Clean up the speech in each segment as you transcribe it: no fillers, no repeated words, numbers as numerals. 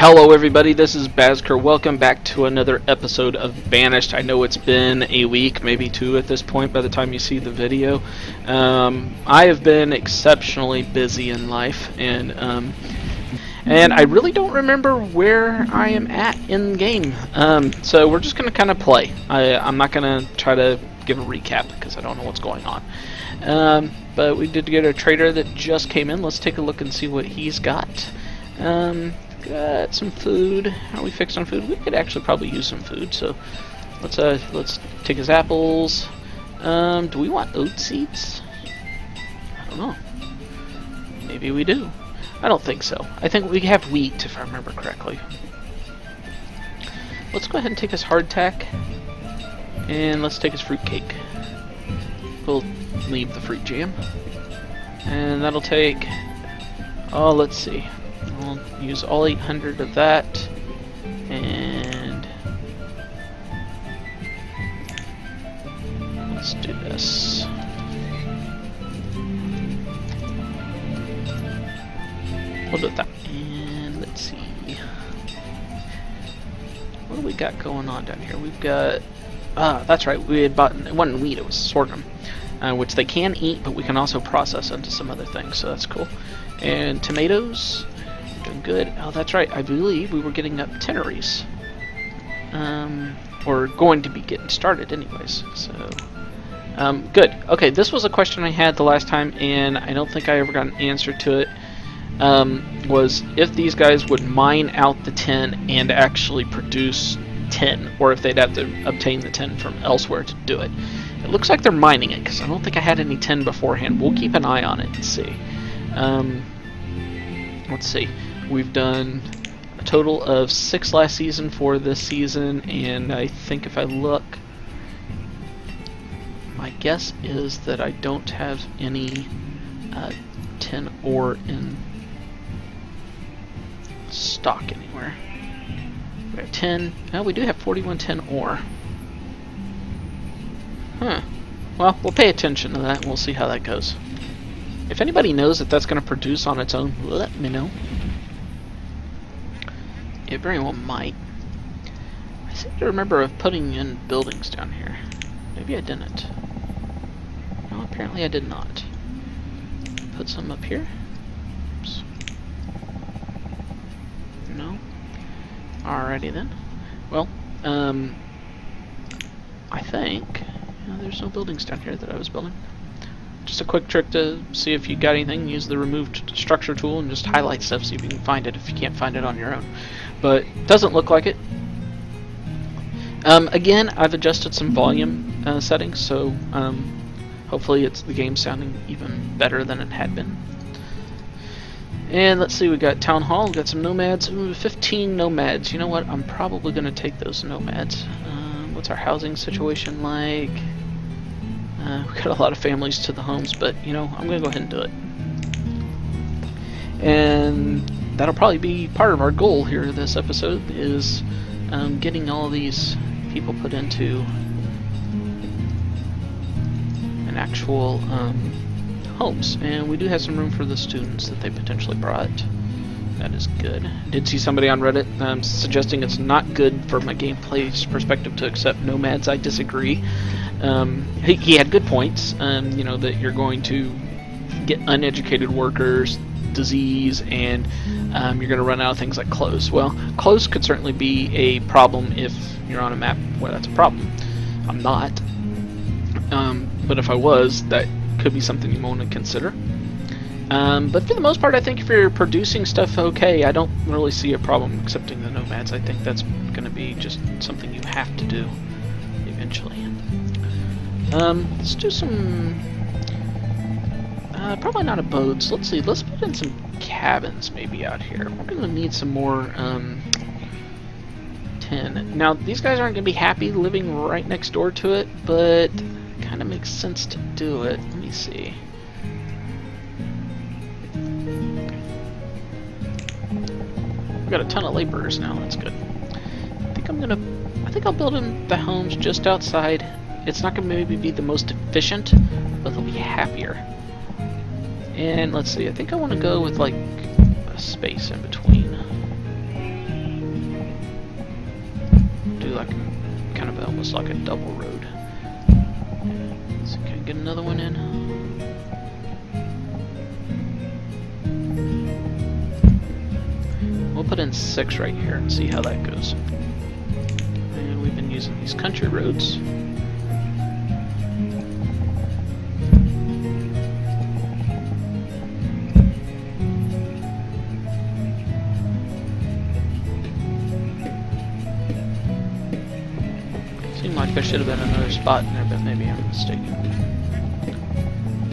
Hello everybody, this is Bazker. Welcome back to another episode of Banished. I know it's been a week, maybe two at this point by the time you see the video. I have been exceptionally busy in life, and I really don't remember where I am at in game. So we're just going to kind of play. I'm not going to try to give a recap because I don't know what's going on. But we did get a trader that just came in. Let's take a look and see what he's got. Got some food. How are we fixed on food? We could actually probably use some food. So let's take his apples. Do we want oat seeds? I don't know. Maybe we do. I don't think so. I think we have wheat, if I remember correctly. Let's go ahead and take his hardtack, and let's take his fruit cake. We'll leave the fruit jam, and that'll take. Oh, let's see. We'll use all 800 of that, and let's do this. We'll do that. And let's see. What do we got going on down here? We've got. That's right. We had bought. It wasn't wheat. It was sorghum, which they can eat, but we can also process into some other things. So that's cool. And tomatoes. Doing good. Oh, that's right. I believe we were getting up teneries. Or going to be getting started anyways. So, good. Okay, this was a question I had the last time, and I don't think I ever got an answer to it. Was if these guys would mine out the tin and actually produce tin, or if they'd have to obtain the tin from elsewhere to do it. It looks like they're mining it, because I don't think I had any tin beforehand. We'll keep an eye on it and see. Let's see. We've done a total of 6 last season for this season, and I think if I look, my guess is that I don't have any tin ore in stock anywhere. We have 10. No, we do have 41 tin ore. Huh. Well, we'll pay attention to that, and we'll see how that goes. If anybody knows that that's going to produce on its own, let me know. It very well might. I seem to remember of putting in buildings down here. Maybe I didn't. No, apparently I did not. Put some up here. Oops. No. Alrighty then. Well, I think there's no buildings down here that I was building. Just a quick trick to see if you got anything. Use the remove structure tool and just highlight stuff, see if you can find it if you can't find it on your own. But doesn't look like it. Again, I've adjusted some volume settings, so hopefully the game's sounding even better than it had been. And let's see, we got Town Hall, we got some nomads. Ooh, 15 nomads. You know what? I'm probably going to take those nomads. What's our housing situation like? We've got a lot of families to the homes, but you know, I'm going to go ahead and do it. And that'll probably be part of our goal here this episode, is getting all these people put into an actual homes. And we do have some room for the students that they potentially brought. That is good. Did see somebody on Reddit suggesting it's not good from a gameplay perspective to accept nomads. I disagree. He had good points. You know, that you're going to get uneducated workers, disease, and you're going to run out of things like clothes. Well, clothes could certainly be a problem if you're on a map where that's a problem. I'm not. But if I was, that could be something you want to consider. But for the most part, I think if you're producing stuff okay, I don't really see a problem accepting the nomads. I think that's going to be just something you have to do eventually. Let's do some... probably not abodes. Let's see, let's put in some cabins maybe out here. We're going to need some more tin. Now, these guys aren't going to be happy living right next door to it, but it kind of makes sense to do it. Let me see. Got a ton of laborers now. That's good. I think I'll build in the homes just outside. It's not going to maybe be the most efficient, but they'll be happier. And let's see. I think I want to go with like a space in between. like kind of almost like a double road. So can I get another one in? We'll put in 6 right here and see how that goes. And we've been using these country roads. Seemed like there should have been another spot in there, but maybe I'm mistaken.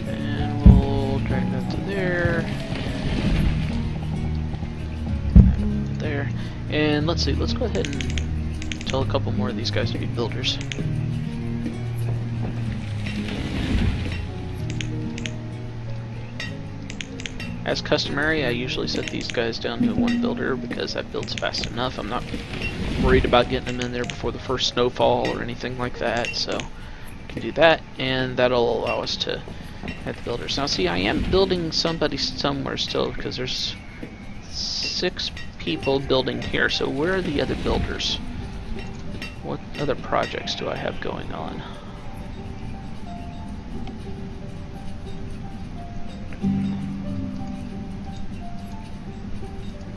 And we'll drag that to there. There. And let's see, let's go ahead and tell a couple more of these guys to be builders. As customary, I usually set these guys down to 1 builder because that builds fast enough. I'm not worried about getting them in there before the first snowfall or anything like that, so we can do that, and that'll allow us to have the builders. Now see, I am building somebody somewhere still because there's 6 people building here, so where are the other builders? What other projects do I have going on?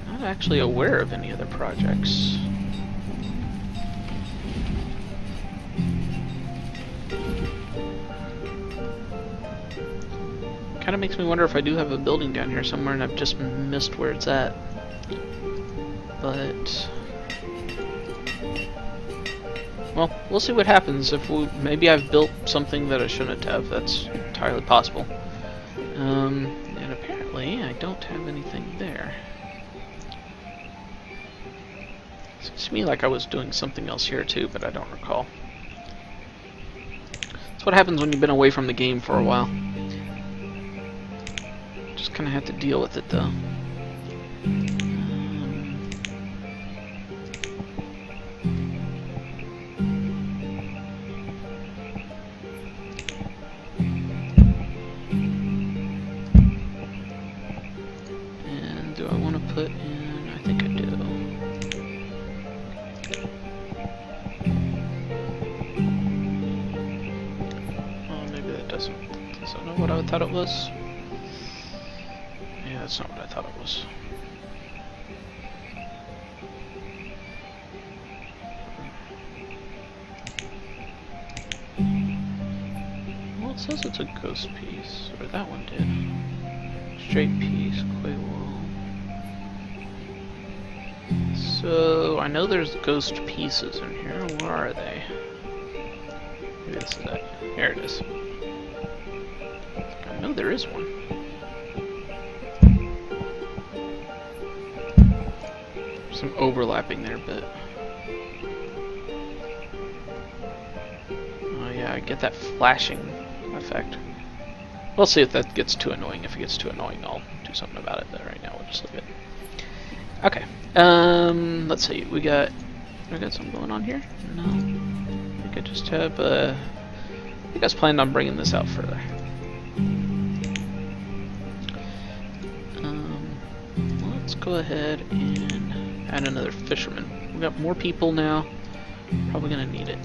Not actually aware of any other projects. Kind of makes me wonder if I do have a building down here somewhere and I've just missed where it's at. But well, we'll see what happens. If maybe I've built something that I shouldn't have. That's entirely possible. And apparently I don't have anything there. Seems to me like I was doing something else here too, but I don't recall. That's what happens when you've been away from the game for a while. Just kind of have to deal with it though. And do I want to put in? I think I do. Oh, maybe that doesn't. Is that not what I thought it was? Yeah, that's not what I thought it was. Well, it says it's a ghost piece, or that one did. Straight piece, clay wall. So, I know there's ghost pieces in here. Where are they? Maybe this is it. Here it is. I know there is one. Some overlapping there, but oh yeah, I get that flashing effect. We'll see if that gets too annoying. If it gets too annoying, I'll do something about it. But right now, we'll just leave it. Okay. Let's see. We got something going on here. No, I think I just have. I think I was planning on bringing this out further. Let's go ahead and add another fisherman. We got more people now. Probably gonna need it.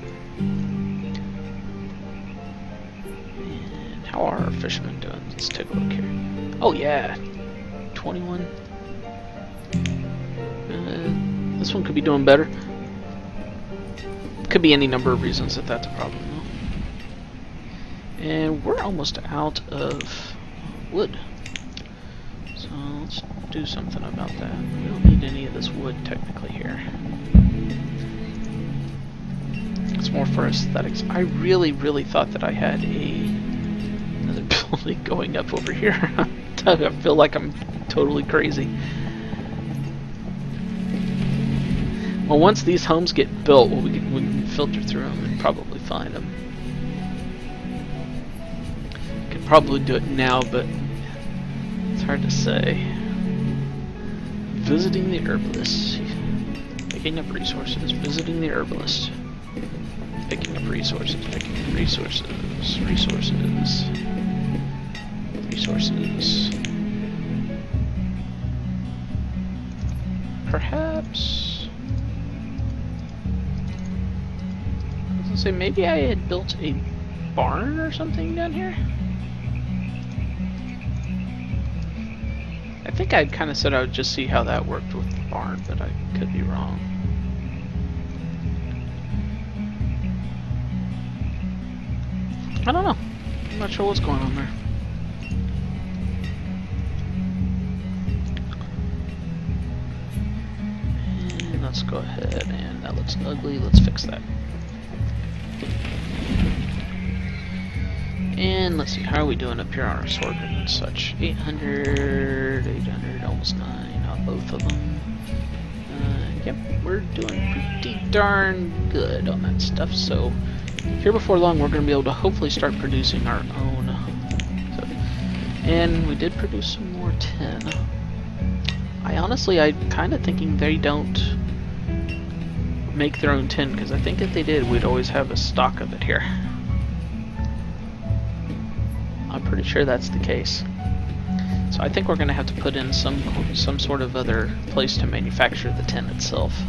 And how are our fishermen doing? Let's take a look here. Oh yeah, 21. This one could be doing better. Could be any number of reasons that that's a problem though. And we're almost out of wood. So let's do something about that. We don't need any of this wood technically here. It's more for aesthetics. I really thought that I had another building going up over here. I feel like I'm totally crazy. Well, once these homes get built, we can filter through them and probably find them. Could probably do it now, but it's hard to say. Visiting the herbalist. Picking up resources. Visiting the herbalist. Picking up resources. Picking up resources. Resources. Resources. Perhaps. So maybe I had built a barn or something down here? I think I'd kind of said I would just see how that worked with the barn, but I could be wrong. I don't know. I'm not sure what's going on there. And let's go ahead and that looks ugly. Let's fix that. And let's see, how are we doing up here on our sword and such? 800, 800, almost 9 on both of them. Yep, we're doing pretty darn good on that stuff. So here before long, we're going to be able to hopefully start producing our own. And we did produce some more tin. I'm kind of thinking they don't make their own tin, because I think if they did, we'd always have a stock of it here. I'm pretty sure that's the case. So I think we're going to have to put in some sort of other place to manufacture the tin itself.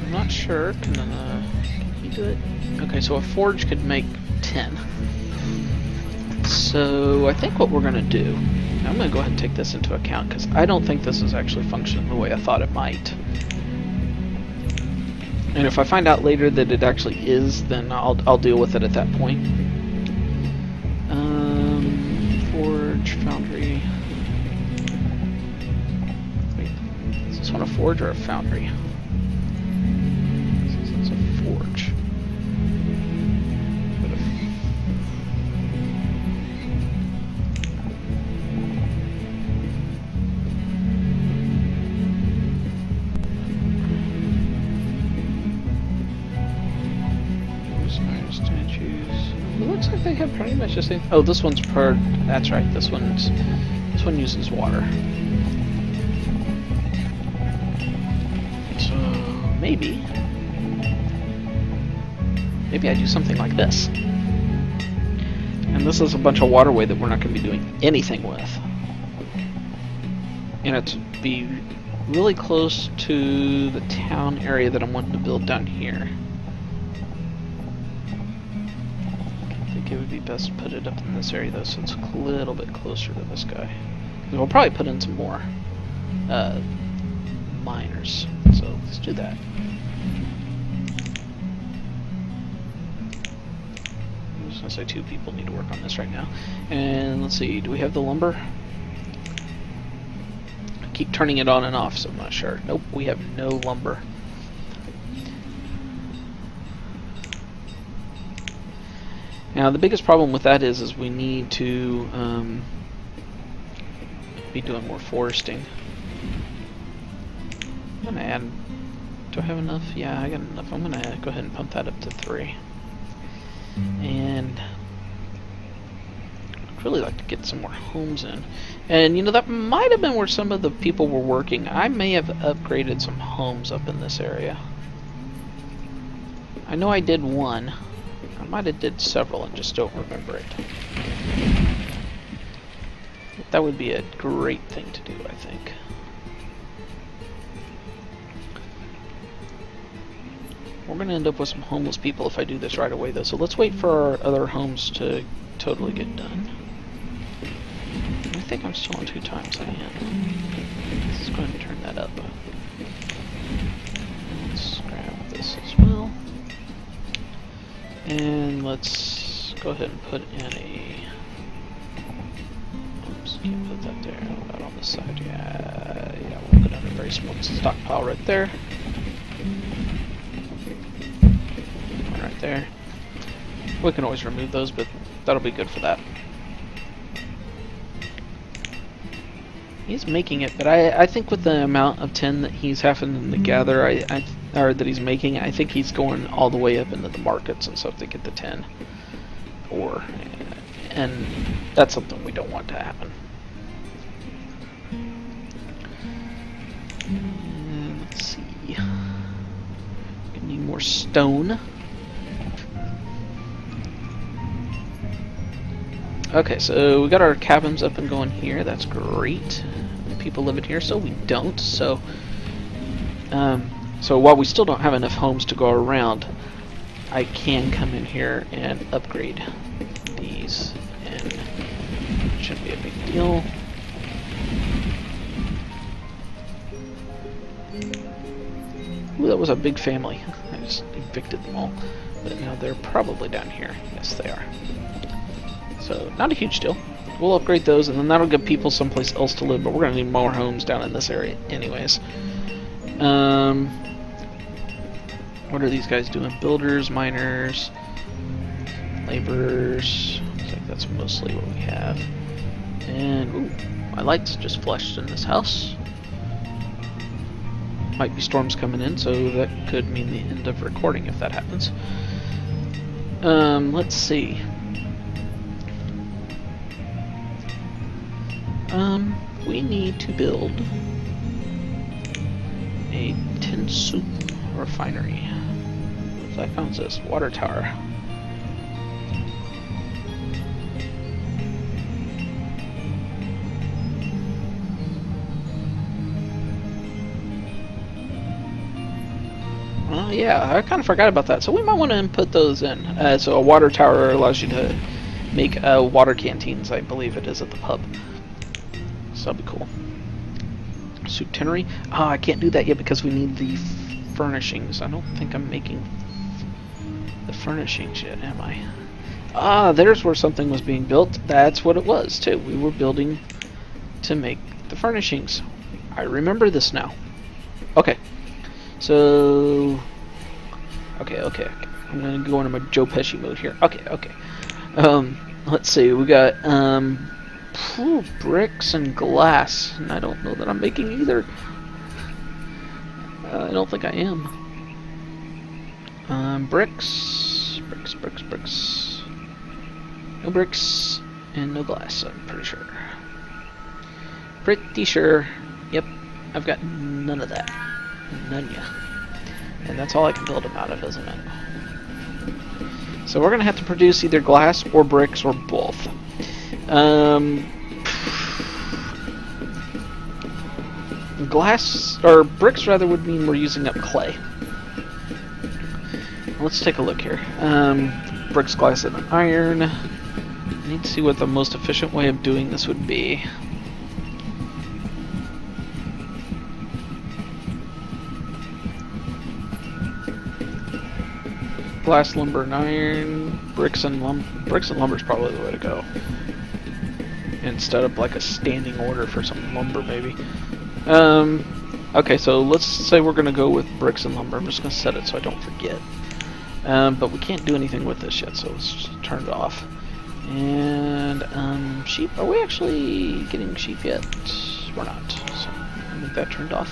I'm not sure. Can he do it? Okay, so a forge could make tin. So I think what we're going to do, I'm going to go ahead and take this into account, because I don't think this is actually functioning the way I thought it might. And if I find out later that it actually is, then I'll deal with it at that point. Forge, foundry. Wait, is this one a forge or a foundry? This is a forge. It looks like they have pretty much the same. Oh, this one's per. That's right. This one uses water. So maybe I do something like this. And this is a bunch of waterway that we're not going to be doing anything with. And it's be really close to the town area that I'm wanting to build down here. It would be best to put it up in this area though, so it's a little bit closer to this guy. And we'll probably put in some more miners, so let's do that. I'm just gonna say 2 people need to work on this right now. And let's see, do we have the lumber? I keep turning it on and off, so I'm not sure. Nope, we have no lumber. Now the biggest problem with that is we need to be doing more foresting. I'm gonna add. Do I have enough? Yeah, I got enough. I'm gonna go ahead and pump that up to 3. And I'd really like to get some more homes in. And you know, that might have been where some of the people were working. I may have upgraded some homes up in this area. I know I did one. I might have did several and just don't remember it. That would be a great thing to do, I think. We're going to end up with some homeless people if I do this right away, though. So let's wait for our other homes to totally get done. I think I'm still on 2 times. I am. Let's go ahead and turn that up. Let's grab this as well. And let's go ahead and put in a. Oops, can't put that there. How about on this side? Yeah, we'll put in a very small stockpile right there. One right there. We can always remove those, but that'll be good for that. He's making it, but I think with the amount of tin that he's having to gather, or that he's making, I think he's going all the way up into the markets and stuff to get the tin ore, and that's something we don't want to happen. And let's see, we need more stone. Okay, so we got our cabins up and going here. That's great. people living here, so we don't. So while we still don't have enough homes to go around, I can come in here and upgrade these, and it shouldn't be a big deal. Ooh, that was a big family. I just evicted them all. But now they're probably down here. Yes, they are. So, not a huge deal. We'll upgrade those, and then that'll give people someplace else to live, but we're going to need more homes down in this area anyways. What are these guys doing? Builders, miners, laborers. I think that's mostly what we have. And, ooh, my lights just flashed in this house. Might be storms coming in, so that could mean the end of recording if that happens. Let's see. We need to build a tin soup refinery. What I found this water tower. Yeah, I kind of forgot about that. So we might want to input those in. So a water tower allows you to make water canteens, I believe it is, at the pub. So that'll be cool. Soup-tinery. Oh, I can't do that yet because we need the furnishings. I don't think I'm making the furnishings yet, am I? Ah, there's where something was being built. That's what it was, too. We were building to make the furnishings. I remember this now. Okay. So... Okay. I'm gonna go into my Joe Pesci mode here. Okay. Let's see. We got, bricks and glass. And I don't know that I'm making either. I don't think I am. Bricks. No bricks and no glass, I'm pretty sure. Pretty sure. Yep. I've got none of that. None ya. And that's all I can build them out of, isn't it? So we're going to have to produce either glass or bricks or both. Glass, or bricks rather, would mean we're using up clay. Let's take a look here. Bricks, glass, and iron. I need to see what the most efficient way of doing this would be. Glass, lumber, and iron. Bricks and lumber is probably the way to go. Instead of like a standing order for some lumber, maybe. Okay, so let's say we're gonna go with bricks and lumber. I'm just gonna set it so I don't forget. But we can't do anything with this yet, so let's just turn it off. And sheep. Are we actually getting sheep yet? We're not. So I'll make that turned off.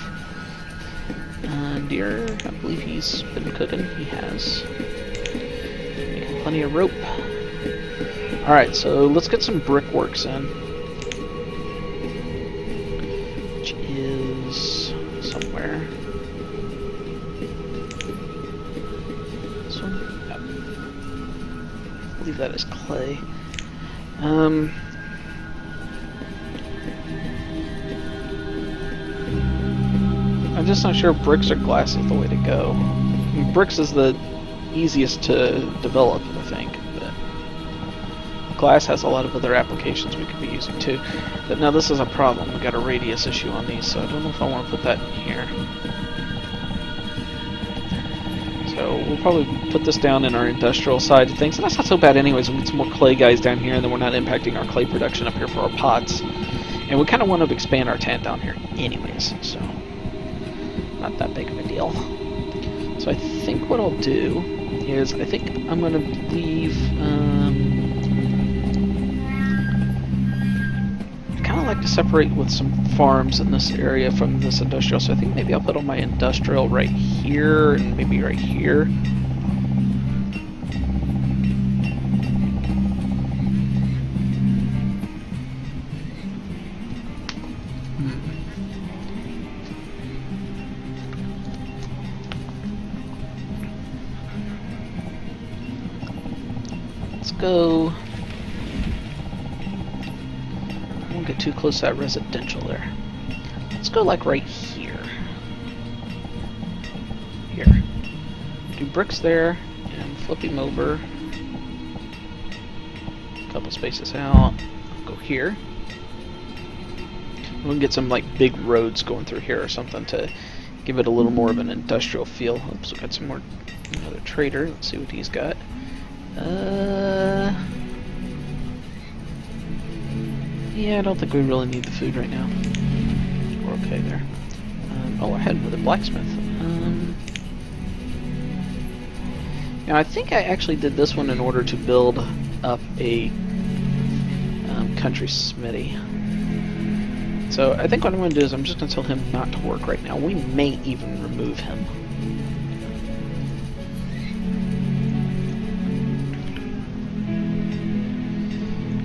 Deer. I believe he's been cooking. He has. Making plenty of rope. Alright, so let's get some brickworks in. Which is somewhere. This one? Yep. I believe that is clay. I'm just not sure if bricks or glass is the way to go. I mean, bricks is the easiest to develop, I think, but glass has a lot of other applications we could be using too. But now this is a problem. We got a radius issue on these, so I don't know if I want to put that in here. So we'll probably put this down in our industrial side of things, and that's not so bad anyways. We'll get some more clay guys down here, and then we're not impacting our clay production up here for our pots. And we kind of want to expand our tent down here anyways, so not that big of a deal. So I think what I'll do is, I think I'm going to leave, I kind of like to separate with some farms in this area from this industrial, so I think maybe I'll put on my industrial right here, and maybe right here. Go. I won't get too close to that residential there. Let's go like right here. Here. Do bricks there and flip him over. A couple spaces out. Go here. We can get some like big roads going through here or something to give it a little more of an industrial feel. Oops, we got some more. Another trader. Let's see what he's got. Yeah, I don't think we really need the food right now. We're okay there. Oh, I had another blacksmith. Now, I think I actually did this one in order to build up a country smithy. So I think what I'm going to do is I'm just going to tell him not to work right now. We may even remove him.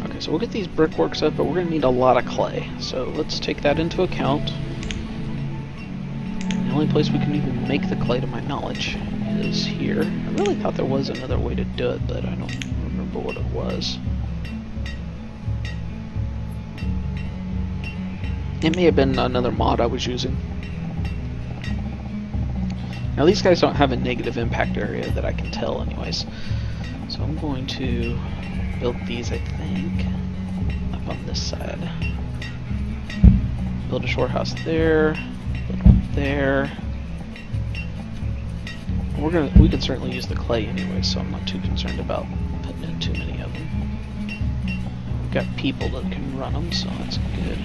Okay, so we'll get these brickworks up, but we're going to need a lot of clay. So let's take that into account. The only place we can even make the clay, to my knowledge, is here. I really thought there was another way to do it, but I don't remember what it was. It may have been another mod I was using. Now these guys don't have a negative impact area that I can tell anyways. So I'm going to build these, I think, up on this side. Build a shore house there, build one there. We can certainly use the clay anyway, so I'm not too concerned about putting in too many of them. We've got people that can run them, so that's good.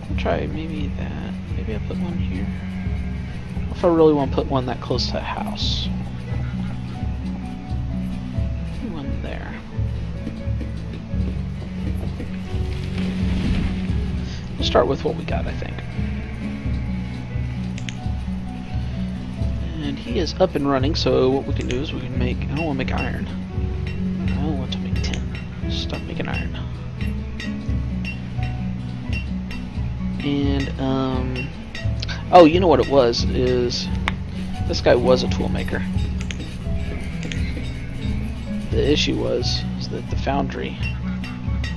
I'll try maybe that. Maybe I'll put one here. If I really want to put one that close to a house. One there. We'll start with what we got, I think. And he is up and running, so what we can do is we can make... I don't want to make iron. I want to make tin. Stop making iron. And, oh, you know what it was, is this guy was a tool maker. The issue was is that the foundry,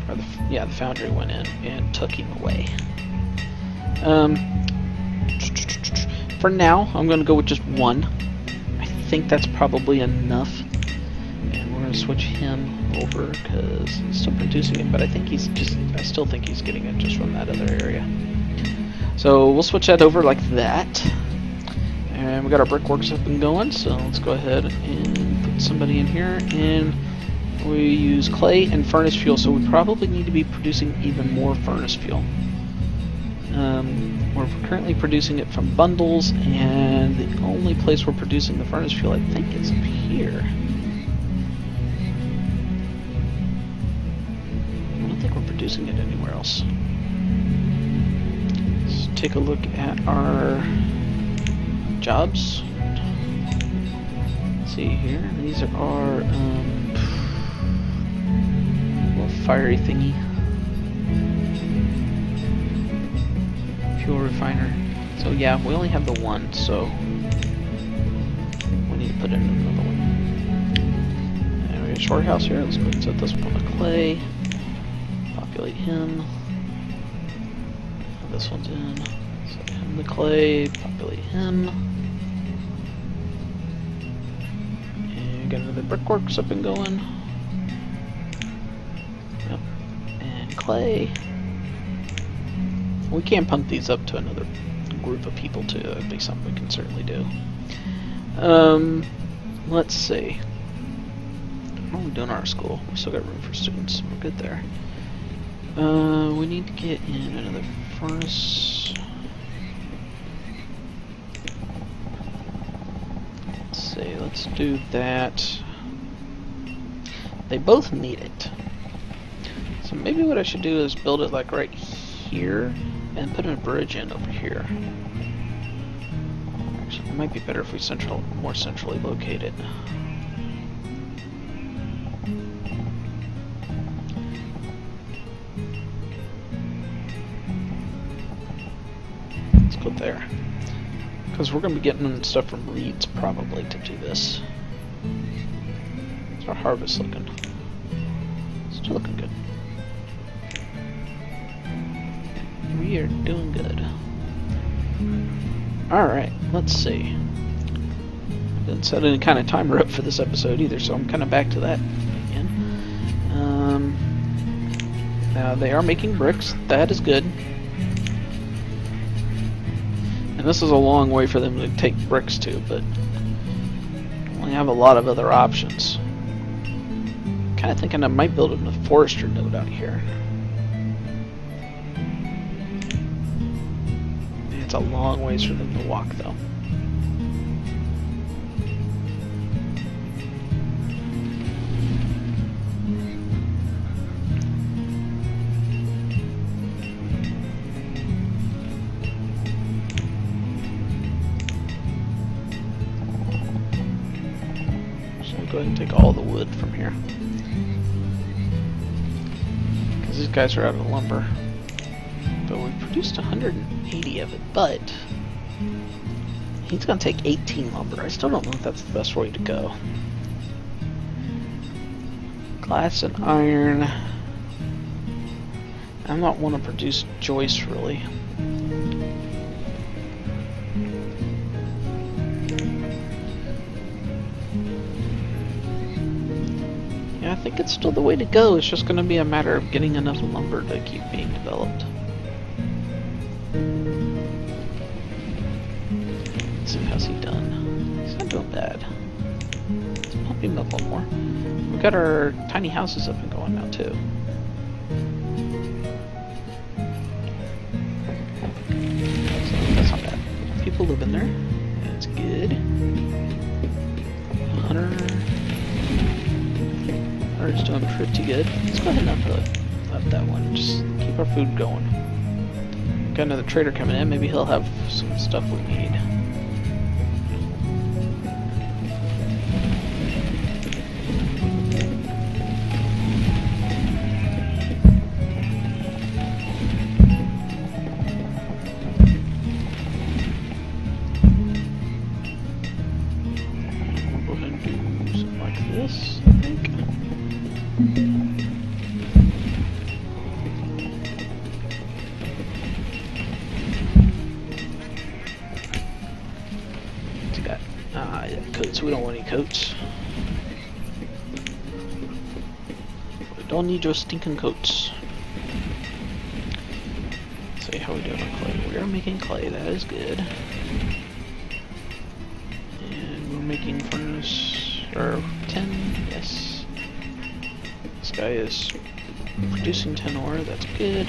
or the foundry went in and took him away. For now, I'm going to go with just one. I think that's probably enough. And we're going to switch him over because he's still producing it, but I think he's just, I still think he's getting it just from that other area. So we'll switch that over like that. And we got our brickworks up and going, so let's go ahead and put somebody in here. And we use clay and furnace fuel, so we probably need to be producing even more furnace fuel. We're currently producing it from bundles, and the only place we're producing the furnace fuel, I think, is up here. I don't think we're producing it anywhere else. Let's take a look at our jobs. Let's see here. These are our little fiery thingy. Fuel refiner. So yeah, we only have the one, so we need to put in another one. And we got a short house here. Let's go ahead and set this one on clay. Populate him. This one's in. Set him the clay. Populate him. And get another brickworks up and going. Yep. And clay. We can pump these up to another group of people too. That'd be something we can certainly do. Let's see. How are we doing our school? We still got room for students. We're good there. We need to get in another furnace. Let's see. Let's do that. They both need it. So maybe what I should do is build it like right here. And put a bridge in over here. Actually, it might be better if we more centrally locate it. Let's go there. Because we're going to be getting stuff from reeds probably to do this. How's our harvest looking? Still looking good. We are doing good. Alright, let's see. Didn't set any kind of timer up for this episode either, so I'm kind of back to that again. Now they are making bricks. That is good. And this is a long way for them to take bricks to, but we have a lot of other options. Kind of thinking I might build a forester node out here. It's a long ways for them to walk, though. So I'll go ahead and take all the wood from here. Because these guys are out of lumber. But we produced 180 of it, but he's going to take 18 lumber. I still don't know if that's the best way to go. Glass and iron. I'm not want to produce joists, really. Yeah, I think it's still the way to go. It's just going to be a matter of getting enough lumber to keep being developed. Let's see, how's he done? He's not doing bad. Let's pump him up a little more. We've got our tiny houses up and going now, too. So that's not bad. People live in there. That's good. Hunter's doing pretty good. Let's go ahead and up that one. Just keep our food going. Got another trader coming in. Maybe he'll have some stuff we need. We'll go ahead and do something like this, I think. Coats. We don't want any coats. We don't need your stinking coats. Let's see how we doing on clay. We are making clay. That is good. And we're making furnace or 10. Yes. This guy is producing 10 ore. That's good.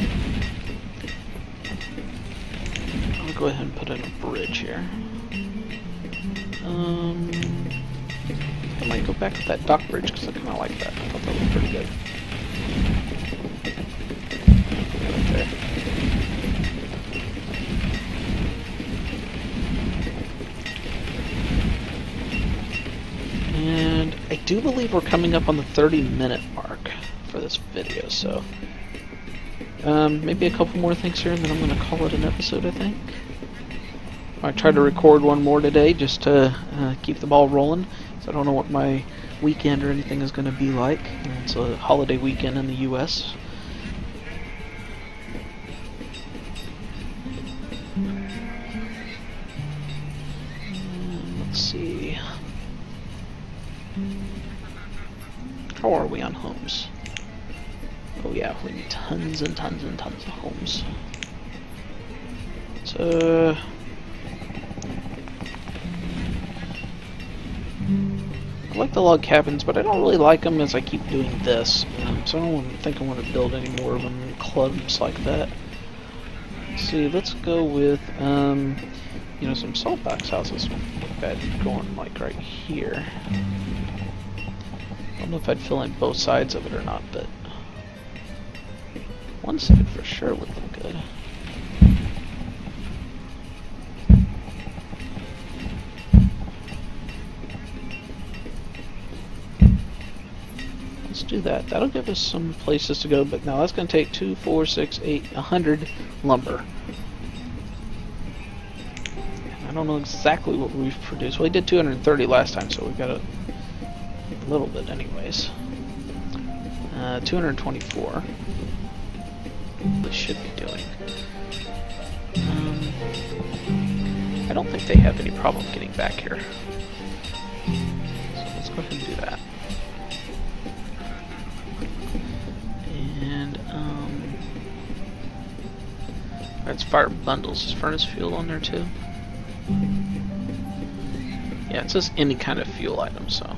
I'll go ahead and put in a bridge here. I might go back to that dock bridge because I kind of like that. I thought that looked pretty good. Right there. And I do believe we're coming up on the 30-minute mark for this video, so maybe a couple more things here and then I'm going to call it an episode, I think. I tried to record one more today just to keep the ball rolling. So I don't know what my weekend or anything is going to be like. It's a holiday weekend in the U.S. Let's see. How are we on homes? Oh yeah, we need tons and tons and tons of homes. So I like the log cabins, but I don't really like them as I keep doing this. So I don't think I want to build any more of them in clubs like that. Let's see, let's go with, you know, some salt box houses. Bad going like right here. I don't know if I'd fill in both sides of it or not, but one side for sure would look good. Let's do that. That'll give us some places to go, but now that's going to take 2, 4, 6, 8, 100 lumber. I don't know exactly what we've produced. Well, we did 230 last time, so we've got a little bit anyways. 224. We should be doing. I don't think they have any problem getting back here. So let's go ahead and do that. And, that's fire bundles. Is furnace fuel on there too? Yeah, it says any kind of fuel item, so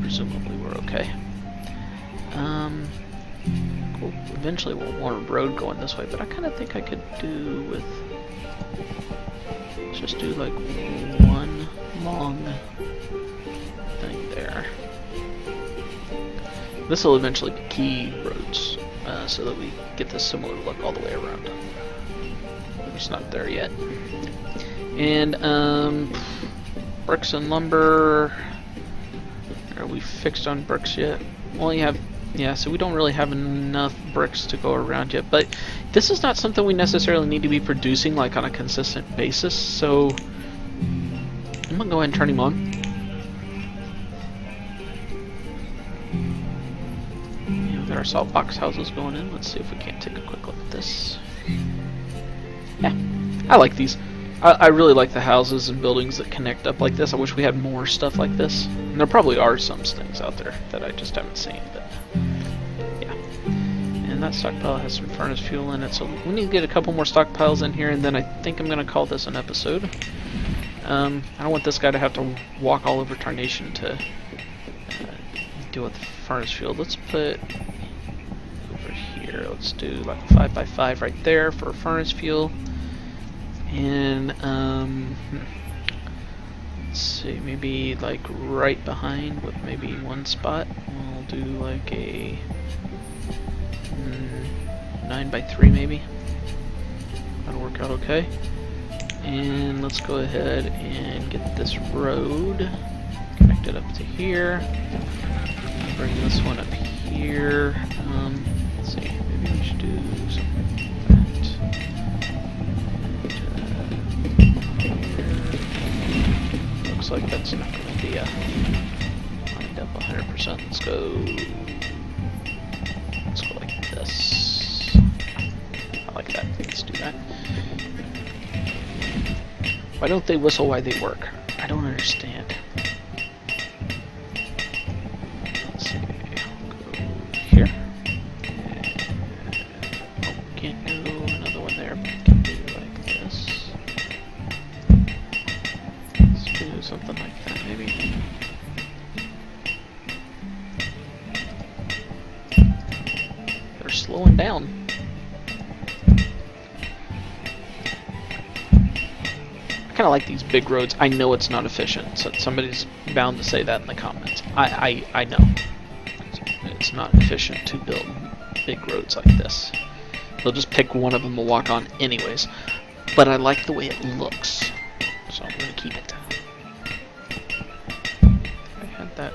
presumably we're okay. Cool. Eventually we'll want a road going this way, but I kind of think I could do with... Let's just do like one long thing there. This will eventually be key roads, so that we get this similar look all the way around. It's not there yet. And bricks and lumber. Are we fixed on bricks yet? Well, yeah, so we don't really have enough bricks to go around yet, but this is not something we necessarily need to be producing like on a consistent basis, so I'm gonna go ahead and turn him on. We've got our salt box houses going in. Let's see if we can't take a quick look at this. Yeah, I like these. I really like the houses and buildings that connect up like this. I wish we had more stuff like this. And there probably are some things out there that I just haven't seen, but yeah. And that stockpile has some furnace fuel in it, so we need to get a couple more stockpiles in here, and then I think I'm going to call this an episode. I don't want this guy to have to walk all over Tarnation to deal with the furnace fuel. Let's put over here, let's do like a 5x5 right there for furnace fuel. And let's see, maybe like right behind with maybe one spot. We'll do like a 9x3 maybe. That'll work out okay. And let's go ahead and get this road connected up to here. Bring this one up here. Let's see, maybe we should do something like that. Looks like that's not going to be lined up 100%. Let's go like this. I like that. Let's do that. Why don't they whistle while they work? I don't understand. Let's see. Go here. Oh, can't do another one there. Can do like this. Let's do something like that, maybe. They're slowing down. I kind of like these big roads. I know it's not efficient, so somebody's bound to say that in the comments. I know. It's not efficient to build big roads like this. They'll just pick one of them to walk on anyways. But I like the way it looks, so I'm going to keep it. I had that.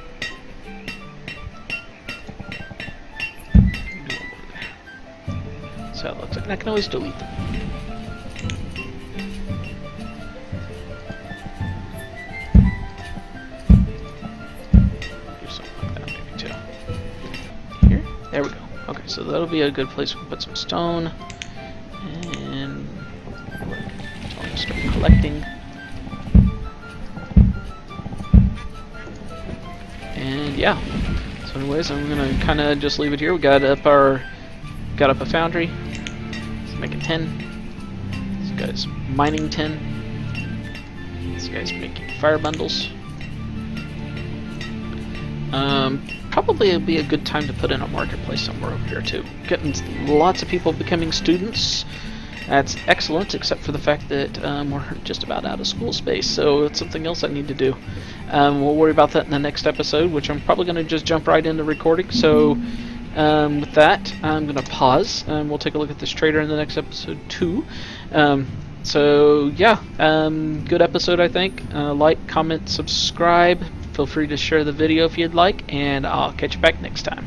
So it looks like, and I can always delete them. There we go. Okay, so that'll be a good place to put some stone. And I'll start collecting. And yeah. So anyways, I'm gonna kinda just leave it here. We got up a foundry. Let's make a 10. This guy's mining 10. This guy's making fire bundles. Probably it'd be a good time to put in a marketplace somewhere over here too. Getting lots of people becoming students. That's excellent, except for the fact that we're just about out of school space, so it's something else I need to do. We'll worry about that in the next episode, which I'm probably going to just jump right into recording. So with that, I'm going to pause, and we'll take a look at this trader in the next episode too. So yeah, good episode I think. Like, comment, subscribe. Feel free to share the video if you'd like, and I'll catch you back next time.